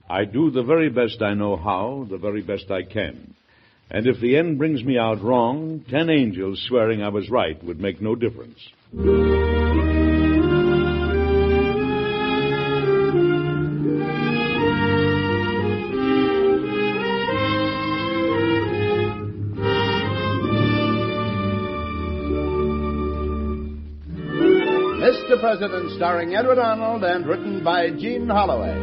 I do the very best I know how, the very best I can. And if the end brings me out wrong, 10 angels swearing I was right would make no difference. Mr. President, starring Edward Arnold and written by Gene Holloway.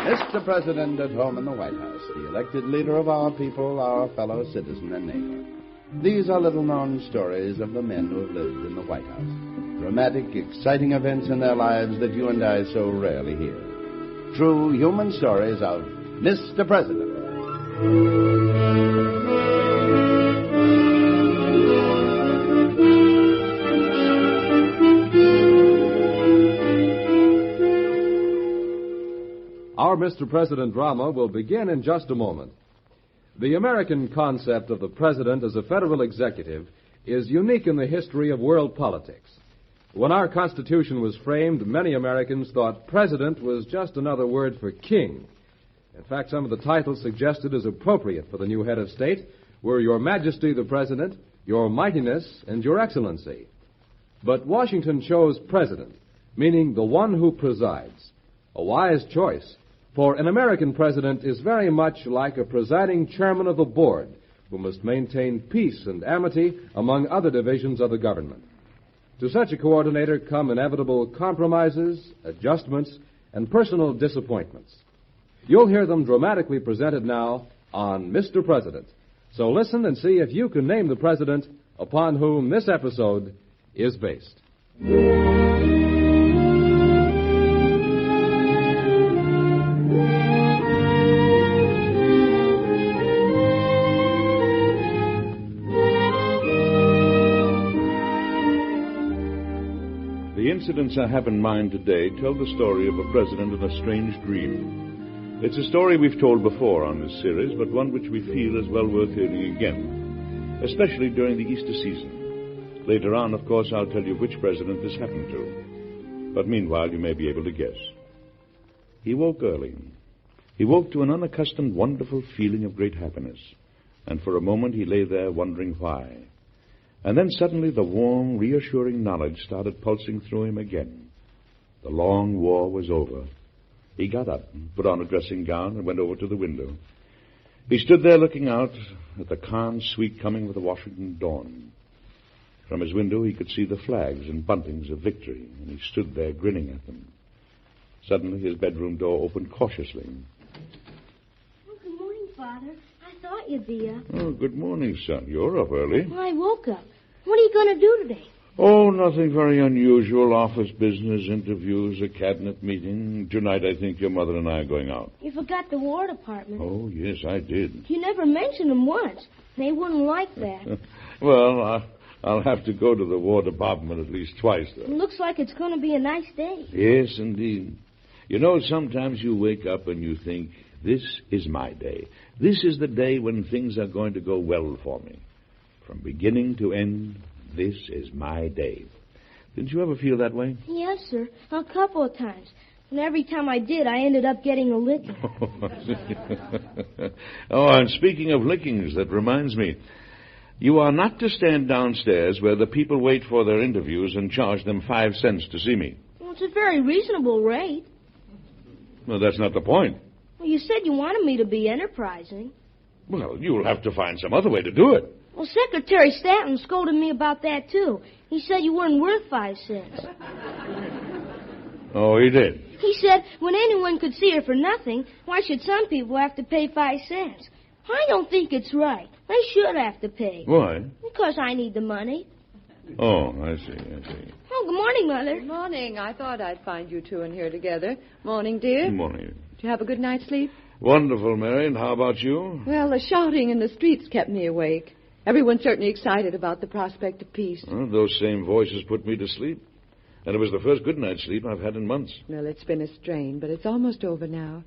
Mr. President at home in the White House, the elected leader of our people, our fellow citizen and neighbor. These are little-known stories of the men who have lived in the White House. Dramatic, exciting events in their lives that you and I so rarely hear. True human stories of Mr. President. Our Mr. President drama will begin in just a moment. The American concept of the president as a federal executive is unique in the history of world politics. When our Constitution was framed, many Americans thought president was just another word for king. In fact, some of the titles suggested as appropriate for the new head of state were Your Majesty the President, Your Mightiness, and Your Excellency. But Washington chose president, meaning the one who presides. A wise choice, for an American president is very much like a presiding chairman of the board who must maintain peace and amity among other divisions of the government. To such a coordinator come inevitable compromises, adjustments, and personal disappointments. You'll hear them dramatically presented now on Mr. President. So listen and see if you can name the president upon whom this episode is based. The incidents I have in mind today tell the story of a president in a strange dream. It's a story we've told before on this series, but one which we feel is well worth hearing again, especially during the Easter season. Later on, of course, I'll tell you which president this happened to. But meanwhile, you may be able to guess. He woke early. He woke to an unaccustomed, wonderful feeling of great happiness. And for a moment, he lay there wondering why. And then suddenly the warm, reassuring knowledge started pulsing through him again. The long war was over. He got up, put on a dressing gown, and went over to the window. He stood there looking out at the calm, sweet coming of the Washington dawn. From his window he could see the flags and buntings of victory, and he stood there grinning at them. Suddenly his bedroom door opened cautiously. Oh, good morning, Father. I thought you'd be up. Oh, good morning, son. You're up early. Well, I woke up. What are you going to do today? Oh, nothing very unusual. Office business, interviews, a cabinet meeting. Tonight, I think your mother and I are going out. You forgot the War Department. Oh, yes, I did. You never mentioned them once. They wouldn't like that. Well, I'll have to go to the War Department at least twice, though. It looks like it's going to be a nice day. Yes, indeed. You know, sometimes you wake up and you think, this is my day. This is the day when things are going to go well for me. From beginning to end, this is my day. Didn't you ever feel that way? Yes, sir. A couple of times. And every time I did, I ended up getting a licking. Oh, and speaking of lickings, that reminds me. You are not to stand downstairs where the people wait for their interviews and charge them 5 cents to see me. Well, it's a very reasonable rate. Well, that's not the point. Well, you said you wanted me to be enterprising. Well, you'll have to find some other way to do it. Well, Secretary Stanton scolded me about that, too. He said you weren't worth 5 cents. Oh, he did? He said when anyone could see her for nothing, why should some people have to pay 5 cents? I don't think it's right. They should have to pay. Why? Because I need the money. Oh, I see. Oh, good morning, Mother. Good morning. I thought I'd find you two in here together. Morning, dear. Good morning. Did you have a good night's sleep? Wonderful, Mary. And how about you? Well, the shouting in the streets kept me awake. Everyone's certainly excited about the prospect of peace. Well, those same voices put me to sleep. And it was the first good night's sleep I've had in months. Well, it's been a strain, but it's almost over now.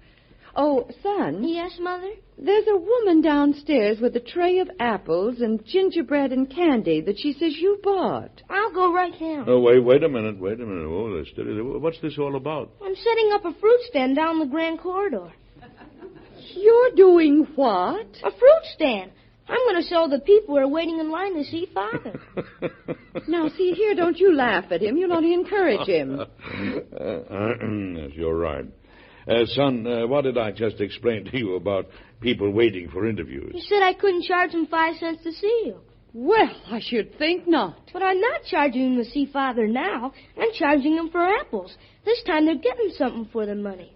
Oh, son. Yes, Mother? There's a woman downstairs with a tray of apples and gingerbread and candy that she says you bought. I'll go right now. Oh, wait a minute. Oh, steady. What's this all about? I'm setting up a fruit stand down the grand corridor. You're doing what? A fruit stand. I'm going to show the people who are waiting in line to see Father. Now, see here, don't you laugh at him. You'll only encourage him. Yes, you're right. Son, what did I just explain to you about people waiting for interviews? You said I couldn't charge them 5 cents to see you. Well, I should think not. But I'm not charging them to see Father now. I'm charging them for apples. This time they're getting something for their money.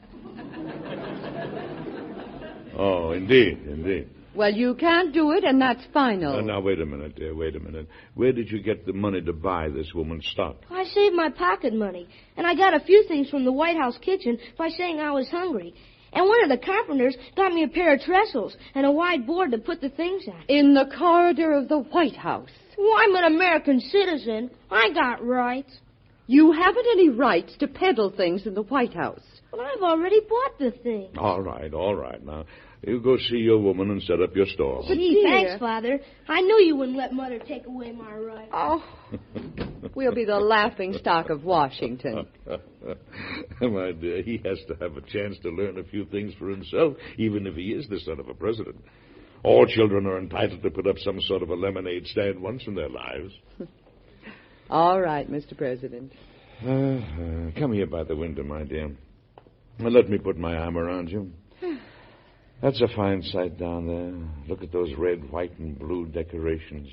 Oh, indeed. Well, you can't do it, and that's final. Now, wait a minute, dear, wait a minute. Where did you get the money to buy this woman's stock? I saved my pocket money, and I got a few things from the White House kitchen by saying I was hungry. And one of the carpenters got me a pair of trestles and a wide board to put the things on. In the corridor of the White House. Well, I'm an American citizen. I got rights. You haven't any rights to peddle things in the White House. But I've already bought the thing. All right. Now, you go see your woman and set up your store. But gee, thanks, Father. I knew you wouldn't let Mother take away my rights. Oh, we'll be the laughing stock of Washington. My dear, he has to have a chance to learn a few things for himself, even if he is the son of a president. All children are entitled to put up some sort of a lemonade stand once in their lives. All right, Mr. President. Come here by the window, my dear. Now, let me put my arm around you. That's a fine sight down there. Look at those red, white, and blue decorations.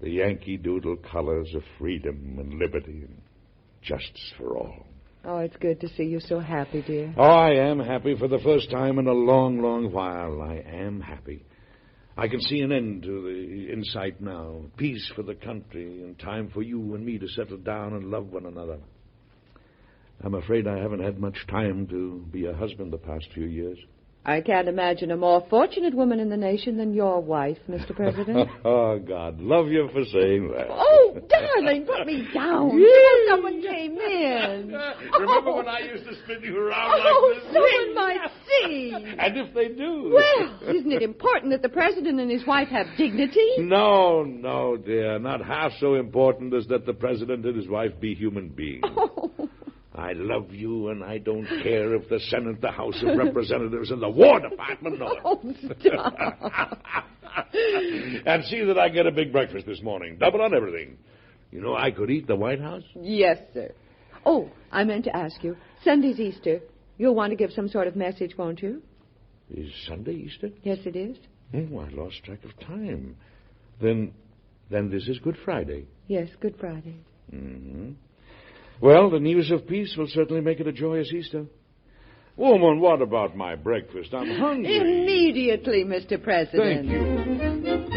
The Yankee Doodle colors of freedom and liberty and justice for all. Oh, it's good to see you so happy, dear. Oh, I am happy for the first time in a long, long while. I am happy. I can see an end to the insight now. Peace for the country and time for you and me to settle down and love one another. I'm afraid I haven't had much time to be a husband the past few years. I can't imagine a more fortunate woman in the nation than your wife, Mr. President. Oh, God, love you for saying that. Oh, darling, put me down. Oh, someone came in. Remember when I used to spin you around like this? Someone might see. And if they do. Well, isn't it important that the President and his wife have dignity? No, dear. Not half so important as that the President and his wife be human beings. Oh. I love you, and I don't care if the Senate, the House of Representatives, and the War Department know it. Oh, stop. And see that I get a big breakfast this morning. Double on everything. You know, I could eat the White House. Yes, sir. Oh, I meant to ask you. Sunday's Easter. You'll want to give some sort of message, won't you? Is Sunday Easter? Yes, it is. Oh, I lost track of time. Then this is Good Friday. Yes, Good Friday. Mm-hmm. Well, the news of peace will certainly make it a joyous Easter. Woman, what about my breakfast? I'm hungry. Immediately, Mr. President. Thank you.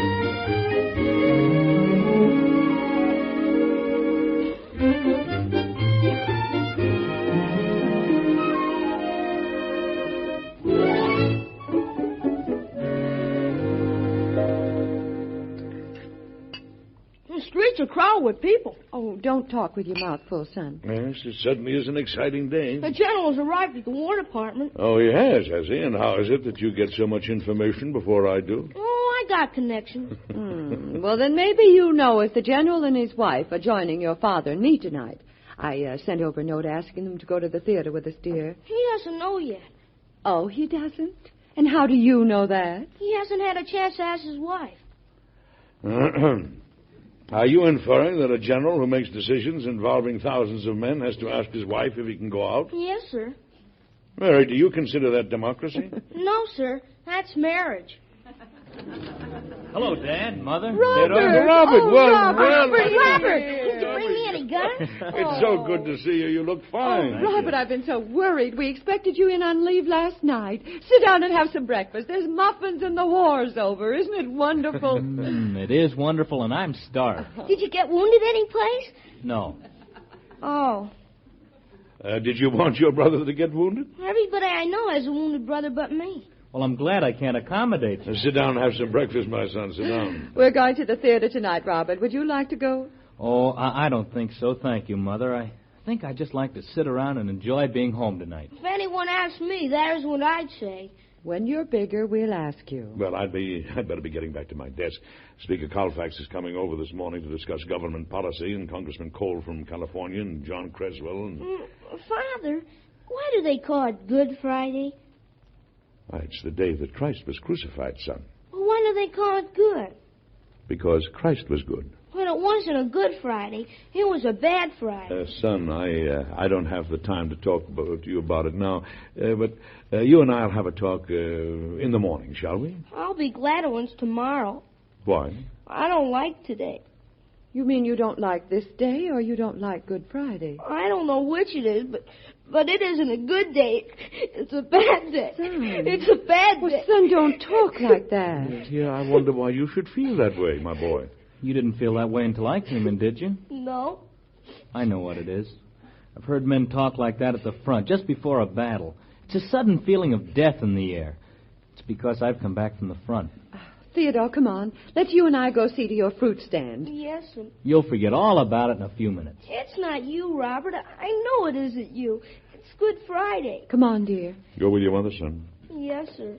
Streets are crowded with people. Oh, don't talk with your mouth full, son. Yes, it certainly is an exciting day. The general's arrived at the War Department. Oh, he has he? And how is it that you get so much information before I do? Oh, I got connections. Well, then maybe you know if the general and his wife are joining your father and me tonight. I sent over a note asking them to go to the theater with us, dear. He doesn't know yet. Oh, he doesn't? And how do you know that? He hasn't had a chance to ask his wife. Are you inferring that a general who makes decisions involving thousands of men has to ask his wife if he can go out? Yes, sir. Mary, do you consider that democracy? No, sir. That's marriage. Hello, Dad, Mother. Robert! Robert! Did you bring me any guns? It's so good to see you. You look fine. Oh, Robert, I've been so worried. We expected you in on leave last night. Sit down and have some breakfast. There's muffins and the war's over. Isn't it wonderful? It is wonderful, and I'm starved. Did you get wounded any place? No. Oh. Did you want your brother to get wounded? Everybody I know has a wounded brother but me. Well, I'm glad I can't accommodate you. Sit down and have some breakfast, my son. Sit down. We're going to the theater tonight, Robert. Would you like to go? Oh, I don't think so. Thank you, Mother. I I think I'd just like to sit around and enjoy being home tonight. If anyone asked me, that is what I'd say. When you're bigger, we'll ask you. Well, I'd better be getting back to my desk. Speaker Colfax is coming over this morning to discuss government policy, and Congressman Cole from California, and John Creswell, and... Father, why do they call it Good Friday? Why, it's the day that Christ was crucified, son. Well, why do they call it good? Because Christ was good. Well, it wasn't a Good Friday. It was a bad Friday. Son, I don't have the time to talk to you about it now, but you and I'll have a talk in the morning, shall we? I'll be glad once tomorrow. Why? I don't like today. You mean you don't like this day, or you don't like Good Friday? I don't know which it is, but it isn't a good day. It's a bad day. Son. It's a bad Well, day. son, don't talk like that. Yeah, I wonder why you should feel that way, my boy. You didn't feel that way until I came in, did you? No. I know what it is. I've heard men talk like that at the front, just before a battle. It's a sudden feeling of death in the air. It's because I've come back from the front. Theodore, come on. Let's you and I go see to your fruit stand. Yes, sir. You'll forget all about it in a few minutes. It's not you, Robert. I know it isn't you. It's Good Friday. Come on, dear. Go with your mother, son. Yes, sir.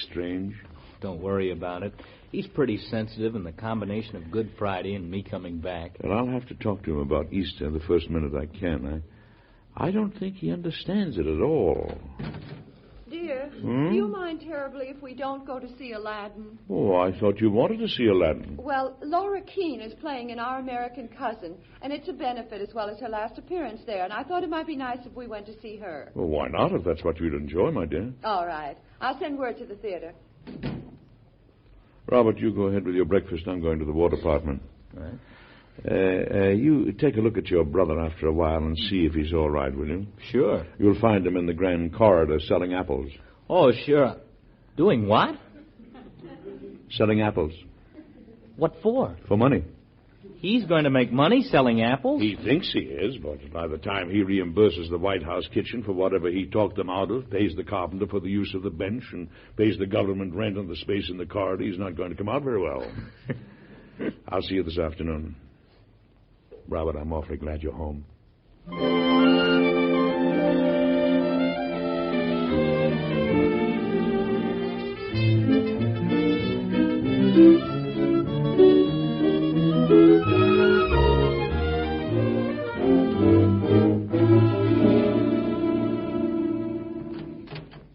Strange. Don't worry about it. He's pretty sensitive, and the combination of Good Friday and me coming back. Well, I'll have to talk to him about Easter the first minute I can. I don't think he understands it at all. Dear, do you mind terribly if we don't go to see Aladdin? Oh, I thought you wanted to see Aladdin. Well, Laura Keene is playing in Our American Cousin, and it's a benefit as well as her last appearance there, and I thought it might be nice if we went to see her. Well, why not, if that's what you'd enjoy, my dear? All right. I'll send word to the theater. Robert, you go ahead with your breakfast. I'm going to the War Department. All right. You take a look at your brother after a while and see if he's all right, will you? Sure. You'll find him in the grand corridor selling apples. Oh, sure. Doing what? Selling apples. What for? For money. He's going to make money selling apples? He thinks he is, but by the time he reimburses the White House kitchen for whatever he talked them out of, pays the carpenter for the use of the bench, and pays the government rent on the space in the corridor, he's not going to come out very well. I'll see you this afternoon. Robert, I'm awfully glad you're home.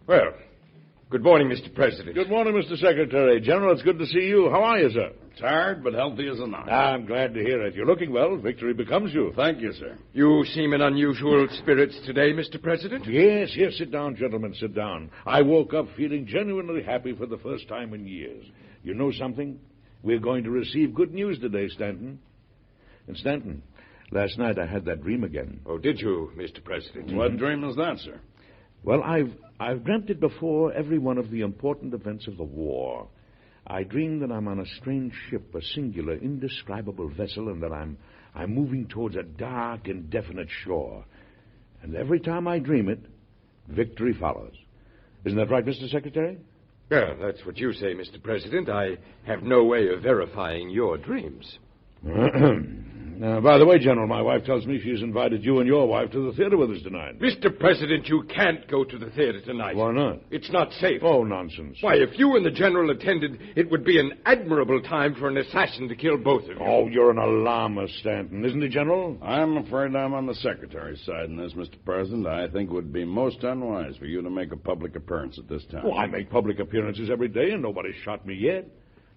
Well, good morning, Mr. President. Good morning, Mr. Secretary. General, it's good to see you. How are you, sir? Tired, but healthy as an ox. I'm glad to hear it. You're looking well. Victory becomes you. Thank you, sir. You seem in unusual spirits today, Mr. President. Yes, sit down, gentlemen, sit down. I woke up feeling genuinely happy for the first time in years. You know something? We're going to receive good news today, Stanton. And Stanton, last night I had that dream again. Oh, did you, Mr. President? What dream is that, sir? Well, I've dreamt it before every one of the important events of the war. I dream that I'm on a strange ship, a singular, indescribable vessel, and that I'm moving towards a dark, indefinite shore. And every time I dream it, victory follows. Isn't that right, Mr. Secretary? Well, that's what you say, Mr. President. I have no way of verifying your dreams. By the way, General, my wife tells me she's invited you and your wife to the theater with us tonight. Mr. President, you can't go to the theater tonight. Why not? It's not safe. Oh, nonsense. Why, if you and the General attended, it would be an admirable time for an assassin to kill both of you. Oh, you're an alarmist, Stanton, isn't he, General? I'm afraid I'm on the Secretary's side in this, Mr. President. I think it would be most unwise for you to make a public appearance at this time. Oh, I make public appearances every day, and nobody's shot me yet.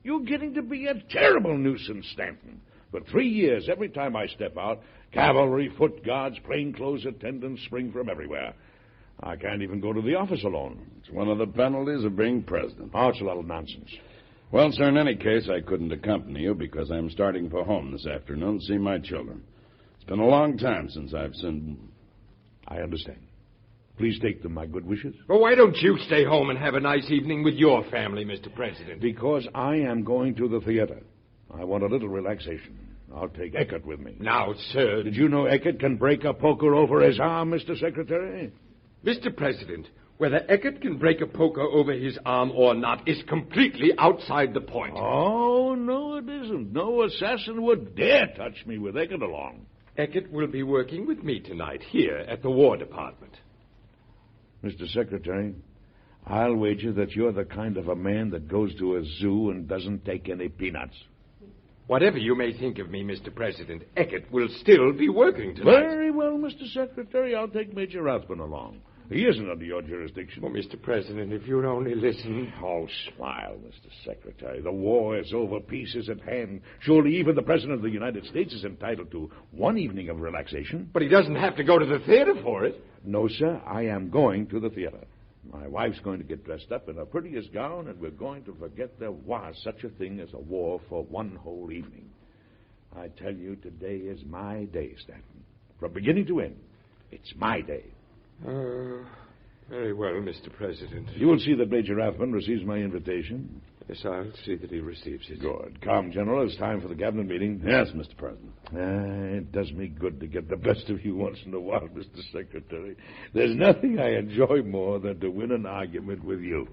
You're getting to be a terrible nuisance, Stanton. For 3 years, every time I step out, cavalry, foot guards, plainclothes attendants spring from everywhere. I can't even go to the office alone. It's one of the penalties of being president. Oh, it's a lot of nonsense. Well, sir, in any case, I couldn't accompany you because I'm starting for home this afternoon to see my children. It's been a long time since I've seen... I understand. Please take them my good wishes. Well, why don't you stay home and have a nice evening with your family, Mr. President? Because I am going to the theater. I want a little relaxation. I'll take Eckert with me. Now, sir... Did you know Eckert can break a poker over his arm, Mr. Secretary? Mr. President, Whether Eckert can break a poker over his arm or not is completely outside the point. Oh, no, it isn't. No assassin would dare touch me with Eckert along. Eckert will be working with me tonight here at the War Department. Mr. Secretary, I'll wager that you're the kind of a man that goes to a zoo and doesn't take any peanuts. Whatever you may think of me, Mr. President, Eckert will still be working tonight. Very well, Mr. Secretary. I'll take Major Rathbun along. He isn't under your jurisdiction. Oh, Mr. President, if you'd only listen. Oh, smile, Mr. Secretary. The war is over. Peace is at hand. Surely even the President of the United States is entitled to one evening of relaxation. But he doesn't have to go to the theater for it. No, sir. I am going to the theater. My wife's going to get dressed up in her prettiest gown, and we're going to forget there was such a thing as a war for one whole evening. I tell you, today is my day, Stanton. From beginning to end, it's my day. Very well, Mr. President. You will see that Major Rathbun receives my invitation. Yes, I'll see that he receives it. Good. Come, General, it's time for the cabinet meeting. Yes, Mr. President. It does me good to get the best of you once in a while, Mr. Secretary. There's nothing I enjoy more than to win an argument with you.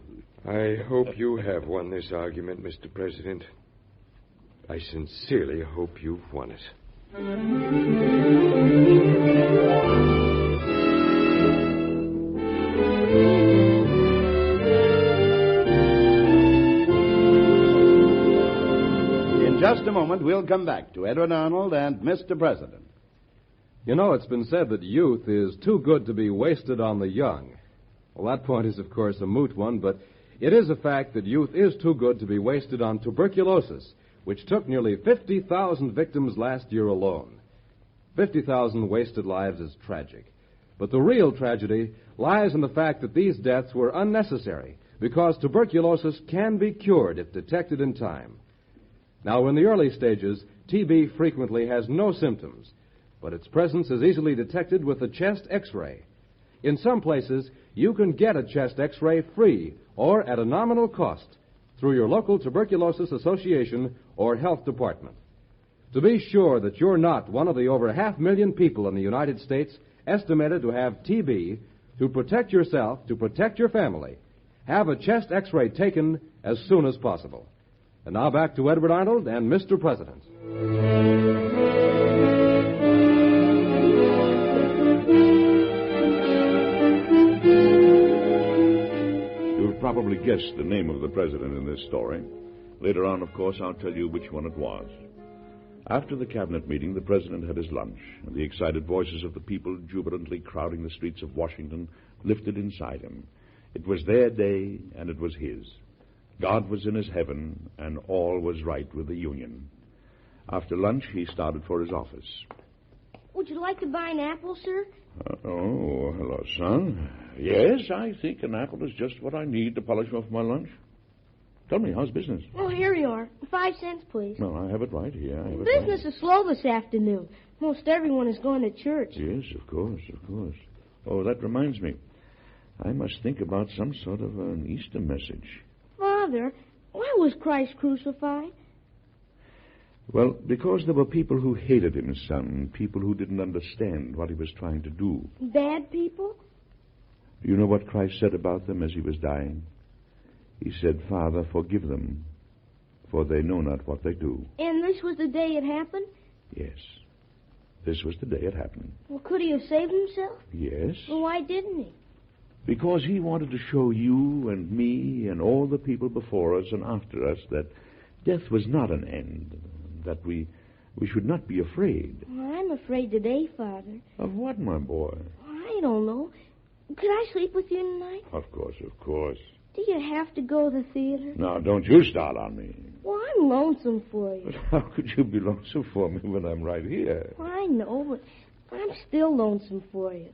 I hope you have won this argument, Mr. President. I sincerely hope you've won it. In just a moment, we'll come back to Edward Arnold and Mr. President. You know, it's been said that youth is too good to be wasted on the young. Well, that point is, of course, a moot one, but it is a fact that youth is too good to be wasted on tuberculosis, which took nearly 50,000 victims last year alone. 50,000 wasted lives is tragic. But the real tragedy lies in the fact that these deaths were unnecessary because tuberculosis can be cured if detected in time. Now, in the early stages, TB frequently has no symptoms, but its presence is easily detected with a chest X-ray. In some places, you can get a chest X-ray free or at a nominal cost through your local tuberculosis association or health department. To be sure that you're not one of the over 500,000 people in the United States estimated to have TB, to protect yourself, to protect your family, have a chest X-ray taken as soon as possible. And now back to Edward Arnold and Mr. President. You've probably guessed the name of the president in this story. Later on, of course, I'll tell you which one it was. After the cabinet meeting, the president had his lunch, and the excited voices of the people jubilantly crowding the streets of Washington lifted inside him. It was their day, and it was his. God was in his heaven, and all was right with the Union. After lunch, he started for his office. Would you like to buy an apple, sir? Oh, hello, son. Yes, I think an apple is just what I need to polish off my lunch. Tell me, how's business? Oh, here you are. 5 cents, please. No, I have it right here. Business is slow this afternoon. Most everyone is going to church. Yes, of course, of course. Oh, that reminds me. I must think about some sort of an Easter message. Father, why was Christ crucified? Well, because there were people who hated him, son. People who didn't understand what he was trying to do. Bad people? You know what Christ said about them as he was dying? He said, Father, forgive them, for they know not what they do. And this was the day it happened? Yes. This was the day it happened. Well, could he have saved himself? Yes. Well, why didn't he? Because he wanted to show you and me and all the people before us and after us that death was not an end, that we should not be afraid. Well, I'm afraid today, Father. Of what, my boy? I don't know. Could I sleep with you tonight? Of course, of course. Do you have to go to the theater? Now, don't you start on me. Well, I'm lonesome for you. But how could you be lonesome for me when I'm right here? Well, I know, but I'm still lonesome for you.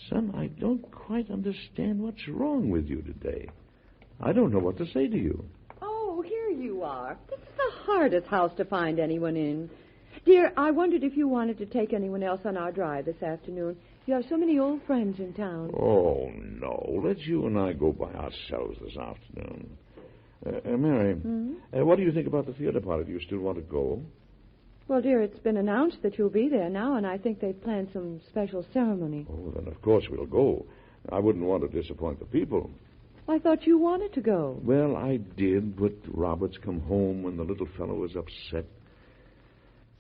Son, I don't quite understand what's wrong with you today. I don't know what to say to you. Oh, here you are. This is the hardest house to find anyone in. Dear, I wondered if you wanted to take anyone else on our drive this afternoon. You have so many old friends in town. Oh, no. Let you and I go by ourselves this afternoon. Mary, what do you think about the theater party? Do you still want to go? Well, dear, it's been announced that you'll be there now, and I think they've planned some special ceremony. Oh, then of course we'll go. I wouldn't want to disappoint the people. I thought you wanted to go. Well, I did, but Robert's come home when the little fellow was upset.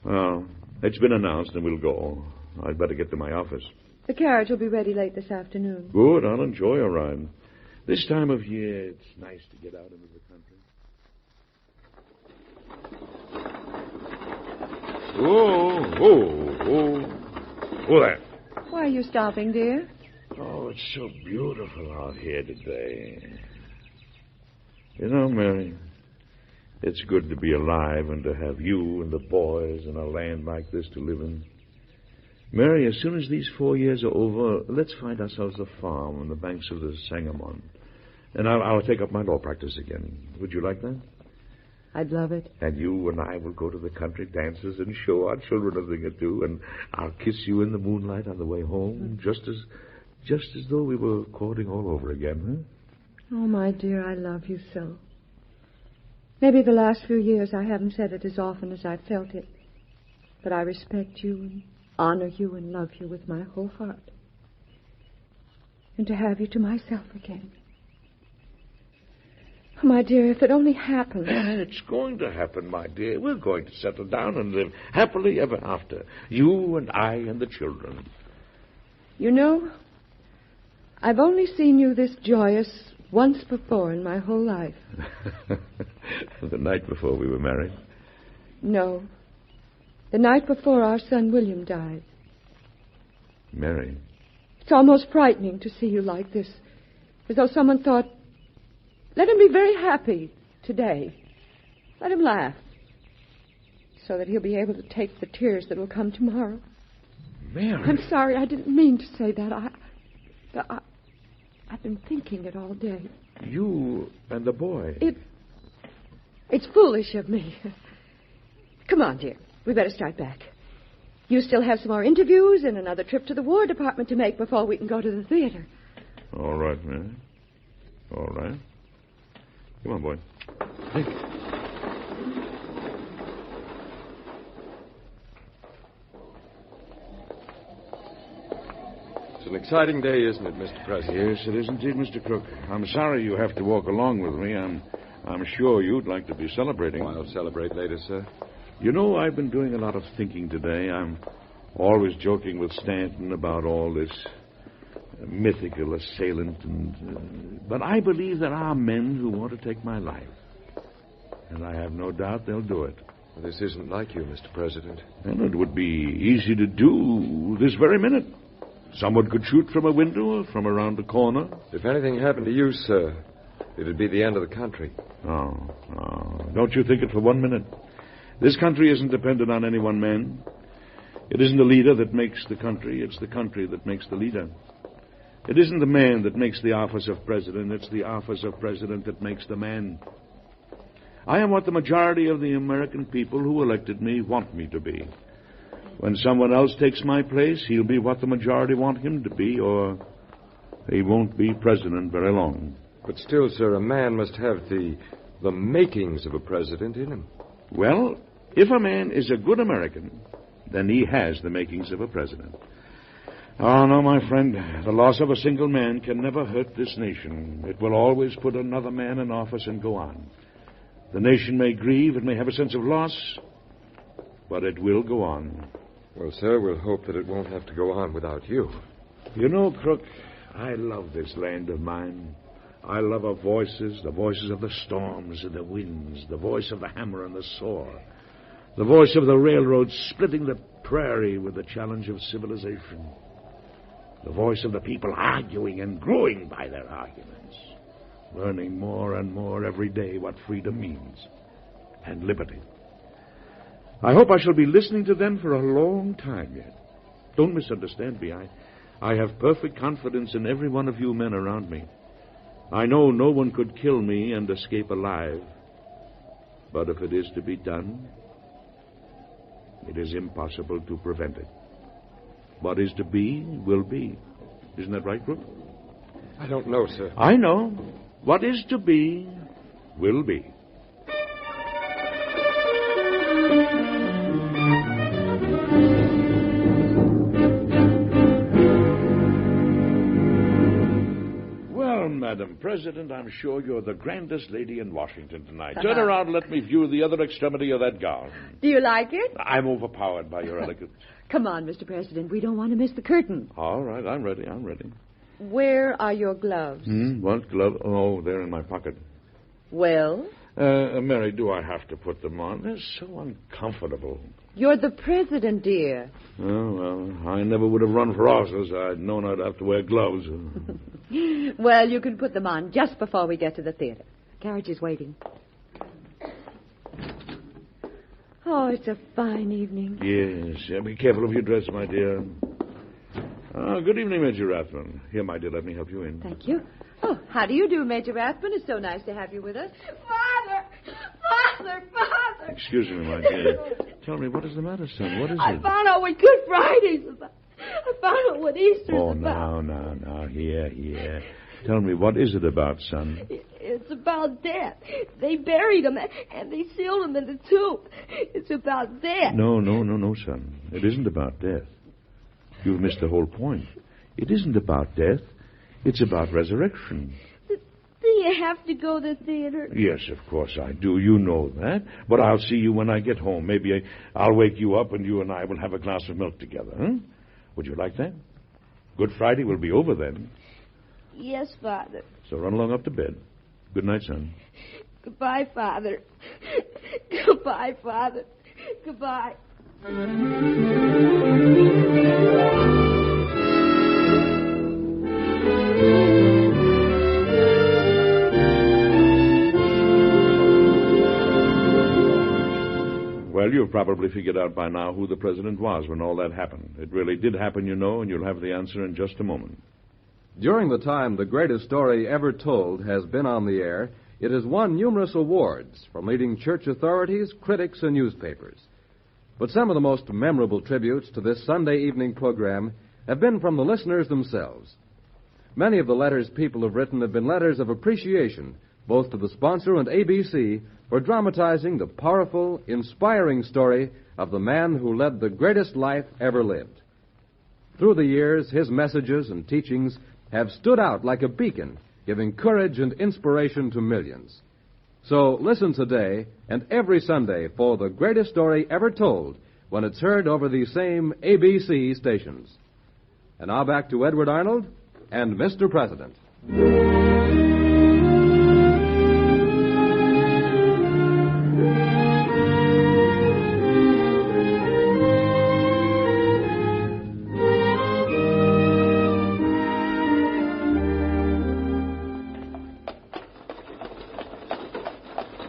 Well, it's been announced and we'll go. I'd better get to my office. The carriage will be ready late this afternoon. Good, I'll enjoy a ride. This time of year, it's nice to get out into the country. Oh, there. Why are you stopping, dear? Oh, it's so beautiful out here today. You know, Mary, it's good to be alive and to have you and the boys and a land like this to live in. Mary, as soon as these 4 years are over, let's find ourselves a farm on the banks of the Sangamon. And I'll take up my law practice again. Would you like that? I'd love it. And you and I will go to the country dances and show our children a thing or two, and I'll kiss you in the moonlight on the way home, just as though we were courting all over again, huh? Oh, my dear, I love you so. Maybe the last few years I haven't said it as often as I've felt it, but I respect you and honor you and love you with my whole heart. And to have you to myself again. Oh, my dear, if it only happened. It's going to happen, my dear. We're going to settle down and live happily ever after. You and I and the children. You know, I've only seen you this joyous once before in my whole life. The night before we were married? No. The night before our son William died. Mary? It's almost frightening to see you like this. As though someone thought, let him be very happy today. Let him laugh. So that he'll be able to take the tears that will come tomorrow. Mary? I'm sorry, I didn't mean to say that. I've been thinking it all day. You and the boy? It's foolish of me. Come on, dear. We better start back. You still have some more interviews and another trip to the War Department to make before we can go to the theater. All right, Mary. All right. Come on, boy. Hey. It's an exciting day, isn't it, Mr. President? Yes, it is indeed, Mr. Crook. I'm sorry you have to walk along with me. I'm sure you'd like to be celebrating. I'll celebrate later, sir. You know, I've been doing a lot of thinking today. I'm always joking with Stanton about all this mythical assailant, but I believe there are men who want to take my life. And I have no doubt they'll do it. Well, this isn't like you, Mr. President. And it would be easy to do this very minute. Someone could shoot from a window or from around a corner. If anything happened to you, sir, it'd be the end of the country. Oh, don't you think it for 1 minute. This country isn't dependent on any one man. It isn't the leader that makes the country. It's the country that makes the leader. It isn't the man that makes the office of president. It's the office of president that makes the man. I am what the majority of the American people who elected me want me to be. When someone else takes my place, he'll be what the majority want him to be, or he won't be president very long. But still, sir, a man must have the makings of a president in him. Well, if a man is a good American, then he has the makings of a president. Oh, no, my friend. The loss of a single man can never hurt this nation. It will always put another man in office and go on. The nation may grieve, it may have a sense of loss, but it will go on. Well, sir, we'll hope that it won't have to go on without you. You know, Crook, I love this land of mine. I love our voices, the voices of the storms and the winds, the voice of the hammer and the saw, the voice of the railroad splitting the prairie with the challenge of civilization, the voice of the people arguing and growing by their arguments, learning more and more every day what freedom means and liberty. I hope I shall be listening to them for a long time yet. Don't misunderstand me. I have perfect confidence in every one of you men around me. I know no one could kill me and escape alive. But if it is to be done, it is impossible to prevent it. What is to be, will be. Isn't that right, Crook? I don't know, sir. I know. What is to be, will be. Madam President, I'm sure you're the grandest lady in Washington tonight. Turn around and let me view the other extremity of that gown. Do you like it? I'm overpowered by your elegance. Come on, Mr. President. We don't want to miss the curtain. All right, I'm ready. Where are your gloves? What glove? Oh, they're in my pocket. Well? Mary, do I have to put them on? They're so uncomfortable. You're the president, dear. Oh, well, I never would have run for office. I'd known I'd have to wear gloves. Well, you can put them on just before we get to the theater. Carriage is waiting. Oh, it's a fine evening. Yes. Be careful of your dress, my dear. Good evening, Major Rathman. Here, my dear, let me help you in. Thank you. Oh, how do you do, Major Rathman? It's so nice to have you with us. Father! Excuse me, my dear. Tell me, what is the matter, son? What is I it? found out what Good Friday's about. I found out what Easter's about. Oh, now. Here. Tell me, what is it about, son? It's about death. They buried him, and they sealed him in the tomb. It's about death. No, son. It isn't about death. You've missed the whole point. It isn't about death. It's about resurrection. Do you have to go to the theater? Yes, of course I do. You know that. But I'll see you when I get home. Maybe I'll wake you up and you and I will have a glass of milk together. Huh? Would you like that? Good Friday will be over then. Yes, Father. So run along up to bed. Good night, son. Goodbye, Father. Goodbye, Father. Goodbye. Well, you've probably figured out by now who the president was when all that happened. It really did happen, you know, and you'll have the answer in just a moment. During the time the greatest story ever told has been on the air, it has won numerous awards from leading church authorities, critics, and newspapers. But some of the most memorable tributes to this Sunday evening program have been from the listeners themselves. Many of the letters people have written have been letters of appreciation, both to the sponsor and ABC, for dramatizing the powerful, inspiring story of the man who led the greatest life ever lived. Through the years, his messages and teachings have stood out like a beacon, giving courage and inspiration to millions. So listen today and every Sunday for the greatest story ever told when it's heard over these same ABC stations. And now back to Edward Arnold and Mr. President.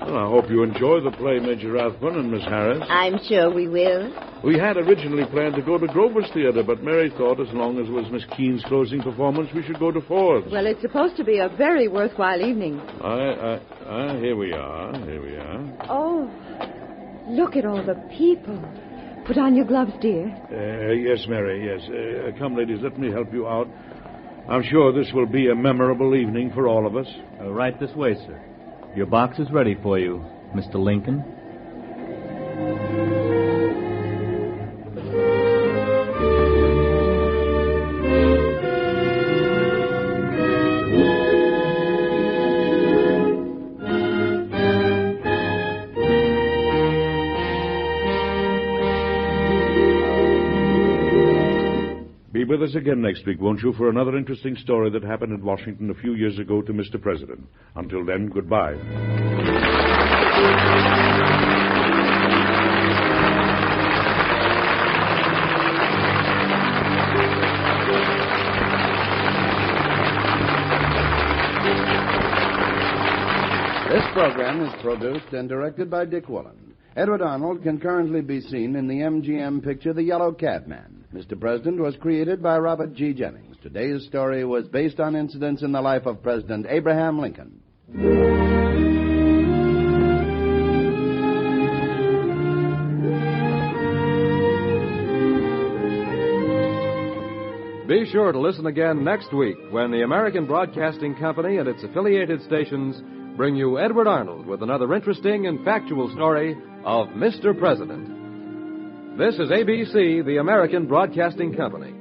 Well, I hope you enjoy the play, Major Rathbun and Miss Harris. I'm sure we will. We had originally planned to go to Grover's Theater, but Mary thought as long as it was Miss Keene's closing performance, we should go to Ford's. Well, it's supposed to be a very worthwhile evening. Here we are. Oh, look at all the people. Put on your gloves, dear. Yes, Mary, yes. Come, ladies, let me help you out. I'm sure this will be a memorable evening for all of us. Right this way, sir. Your box is ready for you, Mr. Lincoln. Be with us again next week, won't you, for another interesting story that happened in Washington a few years ago to Mr. President. Until then, goodbye. This program is produced and directed by Dick Woolen. Edward Arnold can currently be seen in the MGM picture The Yellow Cabman. Mr. President was created by Robert G. Jennings. Today's story was based on incidents in the life of President Abraham Lincoln. Be sure to listen again next week when the American Broadcasting Company and its affiliated stations bring you Edward Arnold with another interesting and factual story of Mr. President. This is ABC, the American Broadcasting Company.